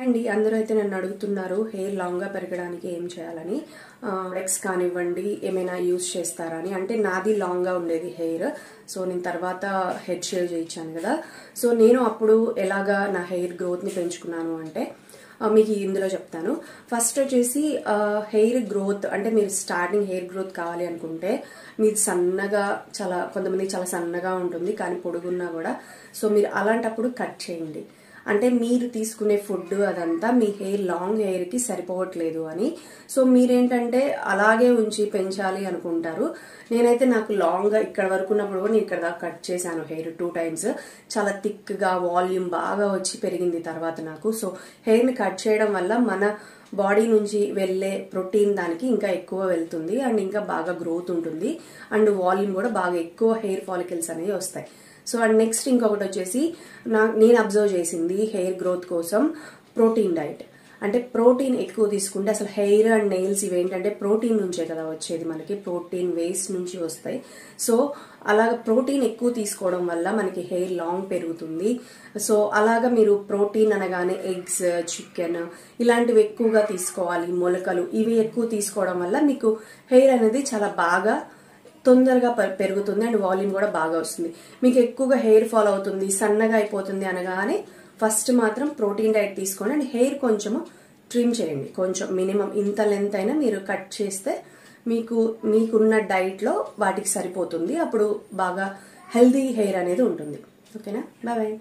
అండి అందరూ అయితే నన్ను అడుగుతున్నారు హెయిర్ లాంగ్ గా పెరగడానికి ఏం చేయాలని ఎక్స్ కానివ్వండి ఏమైనా యూజ్ చేస్తారా అని. అంటే నాది లాంగ్ గా ఉండేది హెయిర్, సో నేను తర్వాత హెడ్ షేవ్ చేయించాను కదా. సో నేను అప్పుడు ఎలాగా నా హెయిర్ గ్రోత్ ని పెంచుకున్నాను అంటే మీకు ఇందులో చెప్తాను. ఫస్ట్ వచ్చేసి హెయిర్ గ్రోత్ అంటే మీరు స్టార్టింగ్ హెయిర్ గ్రోత్ కావాలి అనుకుంటే మీరు సన్నగా కొంతమంది చాలా సన్నగా ఉంటుంది కానీ పొడుగున్నా కూడా, సో మీరు అలాంటప్పుడు కట్ చేయండి. అంటే మీరు తీసుకునే ఫుడ్ అదంతా మీ హెయిర్ లాంగ్ హెయిర్ కి సరిపోవట్లేదు అని. సో మీరేంటంటే అలాగే ఉంచి పెంచాలి అనుకుంటారు. నేనైతే నాకు లాంగ్ గా ఇక్కడ వరకు ఉన్నప్పుడు కూడా నేను ఇక్కడ దాకా కట్ చేశాను హెయిర్ 2 times. చాలా థిక్ గా వాల్యూమ్ బాగా వచ్చి పెరిగింది తర్వాత నాకు. సో హెయిర్ ని కట్ చేయడం వల్ల మన బాడీ నుంచి వెళ్లే ప్రోటీన్ దానికి ఇంకా ఎక్కువ వెళ్తుంది అండ్ ఇంకా బాగా గ్రోత్ ఉంటుంది అండ్ వాల్యూమ్ కూడా బాగా ఎక్కువ హెయిర్ ఫాలికల్స్ అనేవి వస్తాయి. సో అండ్ నెక్స్ట్ ఇంకొకటి వచ్చేసి నేను అబ్జర్వ్ చేసింది హెయిర్ గ్రోత్ కోసం ప్రోటీన్ డైట్. అంటే ప్రోటీన్ ఎక్కువ తీసుకుంటే అసలు హెయిర్ అండ్ నెయిల్స్ ఇవేంటంటే ప్రోటీన్ నుంచే కదా వచ్చేది, మనకి ప్రోటీన్ వేస్ట్ నుంచి వస్తాయి. సో అలాగ ప్రోటీన్ ఎక్కువ తీసుకోవడం వల్ల మనకి హెయిర్ లాంగ్ పెరుగుతుంది. సో అలాగా మీరు ప్రోటీన్ అనగానే ఎగ్స్, చికెన్ ఇలాంటివి ఎక్కువగా తీసుకోవాలి, మొలకలు ఇవి ఎక్కువ తీసుకోవడం వల్ల మీకు హెయిర్ అనేది చాలా బాగా తొందరగా పెరుగుతుంది అండ్ వాల్యూమ్ కూడా బాగా వస్తుంది. మీకు ఎక్కువగా హెయిర్ ఫాల్ అవుతుంది, సన్నగా అయిపోతుంది అనగానే ఫస్ట్ మాత్రం ప్రోటీన్ డైట్ తీసుకోండి అండ్ హెయిర్ కొంచెము ట్రిమ్ చేయండి. కొంచెం మినిమం ఇంత లెంత్ అయినా మీరు కట్ చేస్తే మీకున్న డైట్ లో వాటికి సరిపోతుంది. అప్పుడు బాగా హెల్దీ హెయిర్ అనేది ఉంటుంది. ఓకేనా, బాయ్ బాయ్.